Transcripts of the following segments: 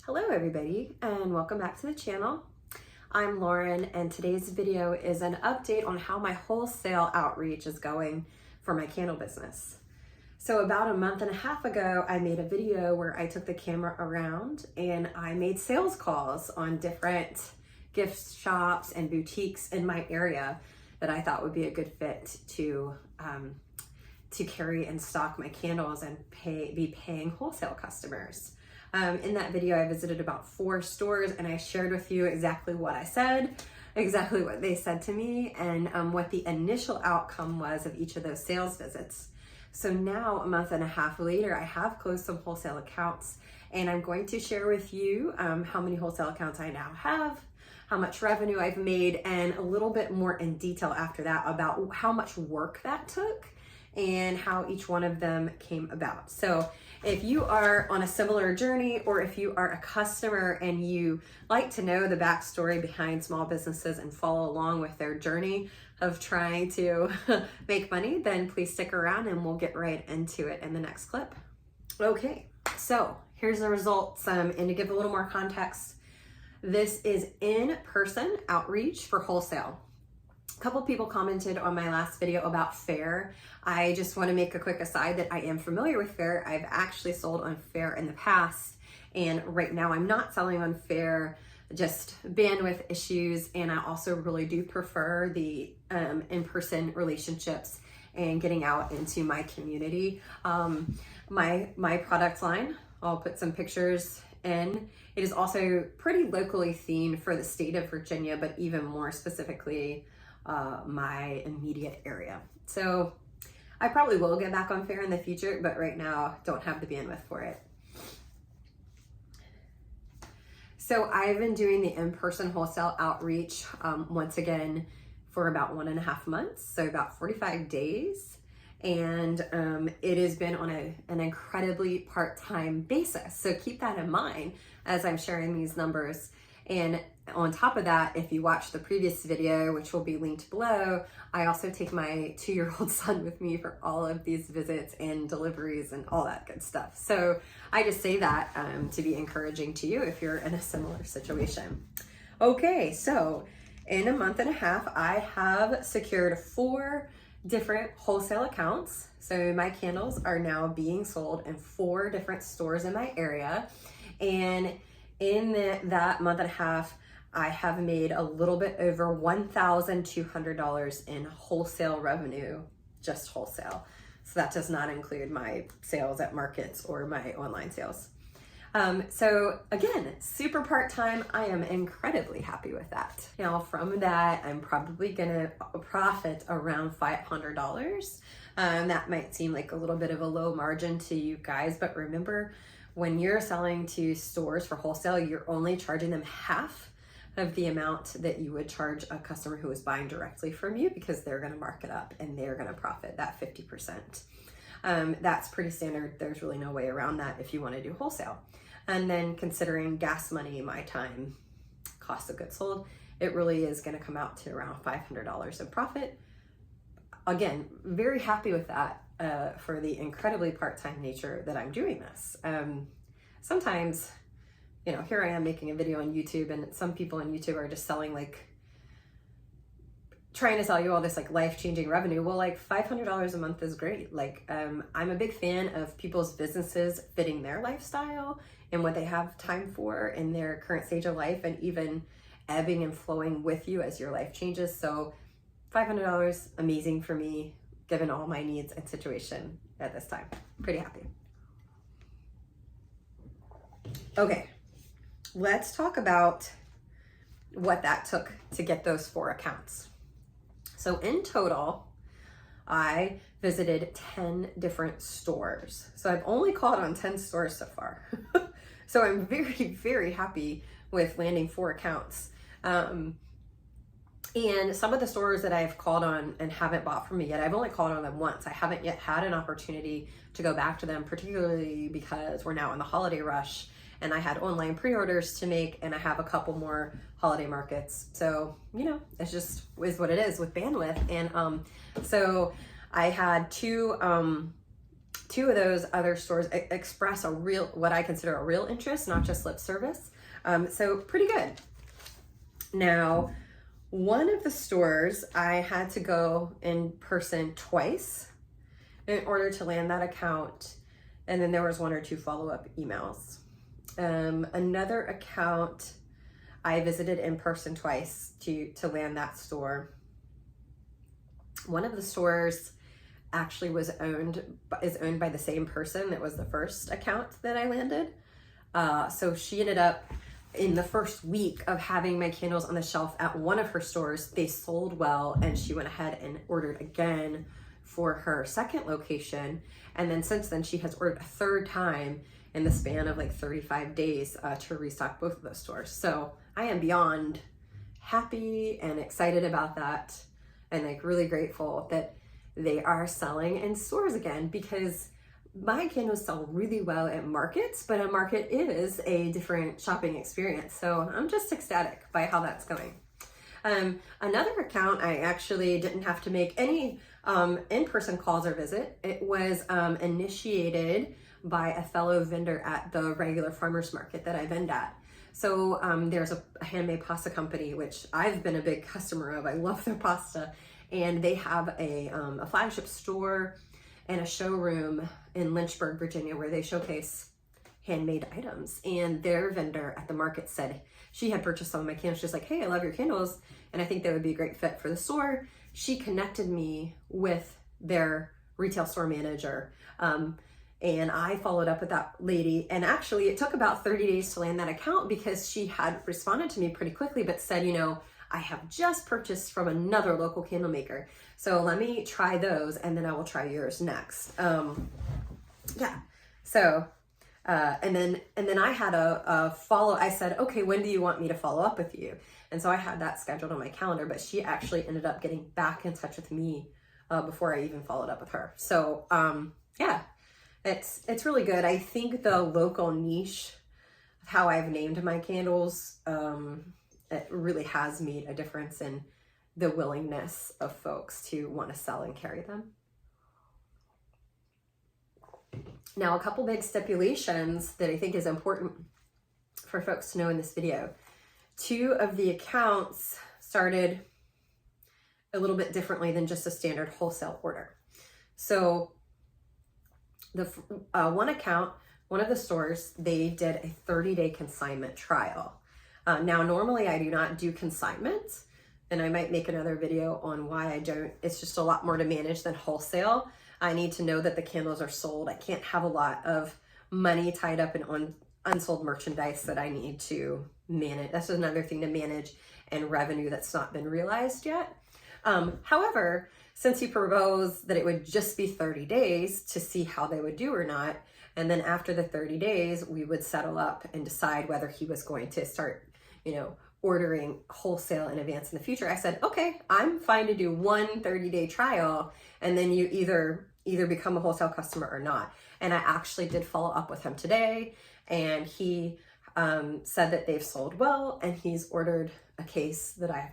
Hello everybody and welcome back to the channel. I'm Lauren and today's video is an update on how my wholesale outreach is going for my candle business. So about a month and a half ago, I made a video where I took the camera around and I made sales calls on different gift shops and boutiques in my area that I thought would be a good fit to carry and stock my candles and be paying wholesale customers. In that video, I visited about 4 stores and I shared with you exactly what I said, exactly what they said to me, and what the initial outcome was of each of those sales visits. So now, a month and a half later, I have closed some wholesale accounts and I'm going to share with you how many wholesale accounts I now have, how much revenue I've made, and a little bit more in detail after that about how much work that took and how each one of them came about. So if you are on a similar journey, or if you are a customer and you like to know the backstory behind small businesses and follow along with their journey of trying to make money, then please stick around and we'll get right into it in the next clip. Okay, so here's the results, and to give a little more context, this is in-person outreach for wholesale. A couple people commented on my last video about Fair. I just want to make a quick aside that I am familiar with Fair. I've actually sold on Fair in the past, and right now I'm not selling on Fair, just bandwidth issues, and I also really do prefer the in-person relationships and getting out into my community. My product line, I'll put some pictures in. It is also pretty locally themed for the state of Virginia, but even more specifically my immediate area. So I probably will get back on Fair in the future, but right now don't have the bandwidth for it. So I've been doing the in-person wholesale outreach once again for about 1.5 months, so about 45 days. And it has been on an incredibly part-time basis. So keep that in mind as I'm sharing these numbers. And on top of that, if you watch the previous video, which will be linked below, I also take my 2-year-old son with me for all of these visits and deliveries and all that good stuff. So I just say that to be encouraging to you if you're in a similar situation. Okay, so in a month and a half, I have secured 4 different wholesale accounts. So my candles are now being sold in 4 different stores in my area. And in that month and a half, I have made a little bit over $1,200 in wholesale revenue, just wholesale. So that does not include my sales at markets or my online sales. So again, super part-time. I am incredibly happy with that. Now from that, I'm probably gonna profit around $500. That might seem like a little bit of a low margin to you guys, but remember, when you're selling to stores for wholesale, you're only charging them half of the amount that you would charge a customer who is buying directly from you, because they're going to mark it up and they're going to profit that 50%. That's pretty standard. There's really no way around that if you want to do wholesale. And then considering gas money, my time, cost of goods sold, it really is going to come out to around $500 in profit. Again, very happy with that. For the incredibly part-time nature that I'm doing this. Sometimes, you know, here I am making a video on YouTube, and some people on YouTube are just selling, like, trying to sell you all this like life-changing revenue. Well, like $500 a month is great. Like, I'm a big fan of people's businesses fitting their lifestyle and what they have time for in their current stage of life, and even ebbing and flowing with you as your life changes. So $500, amazing for me, given all my needs and situation at this time. Pretty happy. Okay, let's talk about what that took to get those 4 accounts. So in total, I visited 10 different stores. So I've only called on 10 stores so far. So I'm very, very happy with landing 4 accounts. And some of the stores that I've called on and haven't bought from me yet, I've only called on them once. I haven't yet had an opportunity to go back to them, particularly because we're now in the holiday rush and I had online pre-orders to make, and I have a couple more holiday markets. So, you know, it's just is what it is with bandwidth. And so I had two two of those other stores express what I consider a real interest, not just lip service. So pretty good. Now, one of the stores I had to go in person twice in order to land that account. And then there was one or two follow-up emails. Another account I visited in person twice to land that store. One of the stores actually is owned by the same person that was the first account that I landed. So she ended up, in the first week of having my candles on the shelf at one of her stores, they sold well, and she went ahead and ordered again for her second location. And then since then, she has ordered a third time in the span of like 35 days to restock both of those stores. So I am beyond happy and excited about that, and like really grateful that they are selling in stores again, because my candles sell really well at markets, but a market is a different shopping experience. So I'm just ecstatic by how that's going. Another account, I actually didn't have to make any in-person calls or visit. It was initiated by a fellow vendor at the regular farmer's market that I vend at. So there's a handmade pasta company, which I've been a big customer of. I love their pasta. And they have a flagship store and a showroom in Lynchburg, Virginia, where they showcase handmade items. And their vendor at the market said she had purchased some of my candles. She's like, hey, I love your candles, and I think they would be a great fit for the store. She connected me with their retail store manager. And I followed up with that lady. And actually, it took about 30 days to land that account, because she had responded to me pretty quickly, but said, you know, I have just purchased from another local candle maker, so let me try those, and then I will try yours next. Yeah. So, and then I had a follow. I said, okay, when do you want me to follow up with you? And so I had that scheduled on my calendar, but she actually ended up getting back in touch with me before I even followed up with her. So, yeah, it's really good. I think the local niche of how I've named my candles, it really has made a difference in the willingness of folks to want to sell and carry them. Now, a couple big stipulations that I think is important for folks to know in this video. Two of the accounts started a little bit differently than just a standard wholesale order. So the one account, one of the stores, they did a 30-day consignment trial. Now, normally I do not do consignment, and I might make another video on why I don't. It's just a lot more to manage than wholesale. I need to know that the candles are sold. I can't have a lot of money tied up in unsold merchandise that I need to manage. That's another thing to manage, and revenue that's not been realized yet. However, since he proposed that it would just be 30 days to see how they would do or not, and then after the 30 days, we would settle up and decide whether he was going to start, ordering wholesale in advance in the future. I said, okay, I'm fine to do one 30-day trial, and then you either become a wholesale customer or not. And I actually did follow up with him today, and he said that they've sold well, and he's ordered a case that I'm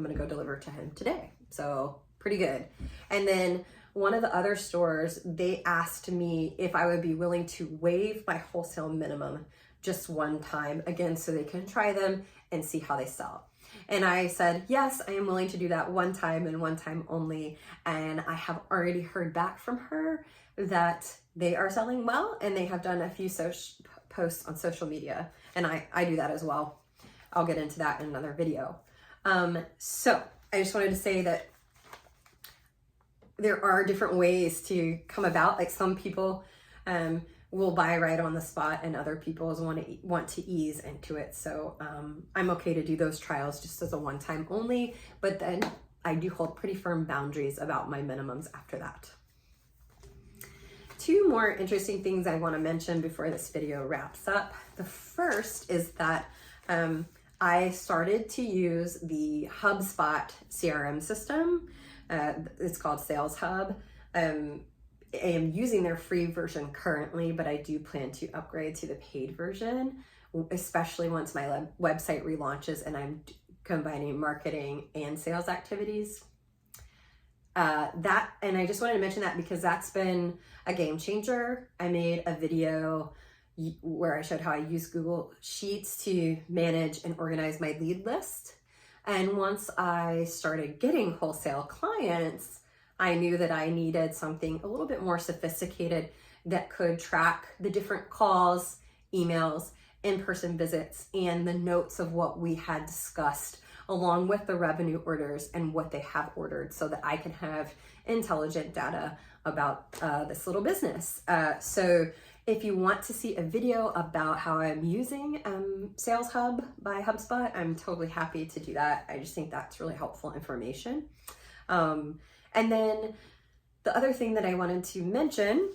gonna go deliver to him today. So pretty good. And then one of the other stores, they asked me if I would be willing to waive my wholesale minimum just one time, again, so they can try them and see how they sell. And I said, yes, I am willing to do that one time and one time only. And I have already heard back from her that they are selling well, and they have done a few posts on social media. And I do that as well. I'll get into that in another video. So I just wanted to say that there are different ways to come about. Like, some people will buy right on the spot, and other people want to ease into it. So I'm okay to do those trials just as a one-time only, but then I do hold pretty firm boundaries about my minimums after that. Two more interesting things I want to mention before this video wraps up. The first is that I started to use the HubSpot CRM system. It's called Sales Hub. I am using their free version currently, but I do plan to upgrade to the paid version, especially once my website relaunches and I'm combining marketing and sales activities. And I just wanted to mention that because that's been a game changer. I made a video where I showed how I use Google Sheets to manage and organize my lead list. And once I started getting wholesale clients, I knew that I needed something a little bit more sophisticated that could track the different calls, emails, in-person visits, and the notes of what we had discussed, along with the revenue orders and what they have ordered, so that I can have intelligent data about this little business. So if you want to see a video about how I'm using Sales Hub by HubSpot, I'm totally happy to do that. I just think that's really helpful information. And then the other thing that I wanted to mention,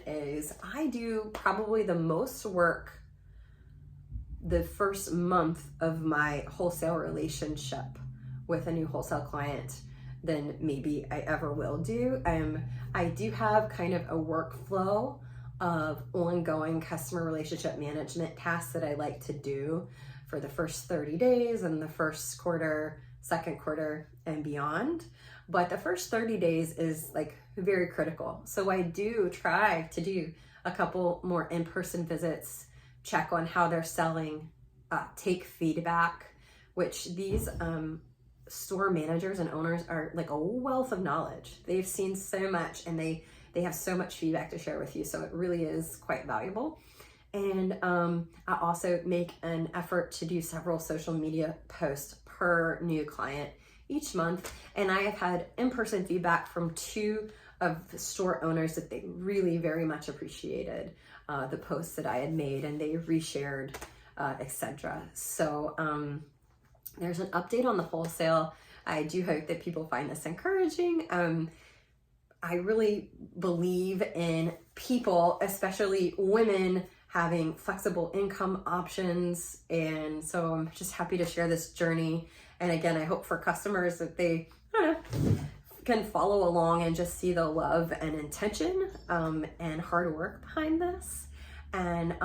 is I do probably the most work the first month of my wholesale relationship with a new wholesale client than maybe I ever will do. I do have kind of a workflow of ongoing customer relationship management tasks that I like to do for the first 30 days and the first quarter, second quarter, and beyond. But the first 30 days is like very critical. So I do try to do a couple more in-person visits, check on how they're selling, take feedback, which these store managers and owners are like a wealth of knowledge. They've seen so much and they have so much feedback to share with you. So it really is quite valuable. And I also make an effort to do several social media posts per new client each month. And I have had in-person feedback from 2 of the store owners that they really very much appreciated the posts that I had made, and they reshared, etc. So there's an update on the wholesale. I do hope that people find this encouraging. I really believe in people, especially women, having flexible income options. And so I'm just happy to share this journey. And again, I hope for customers that they, can follow along and just see the love and intention and hard work behind this. And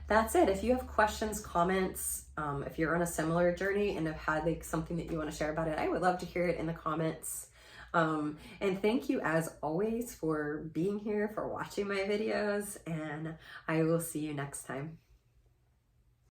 that's it. If you have questions, comments, if you're on a similar journey and have had like something that you want to share about it, I would love to hear it in the comments. And thank you as always for being here, for watching my videos, and I will see you next time.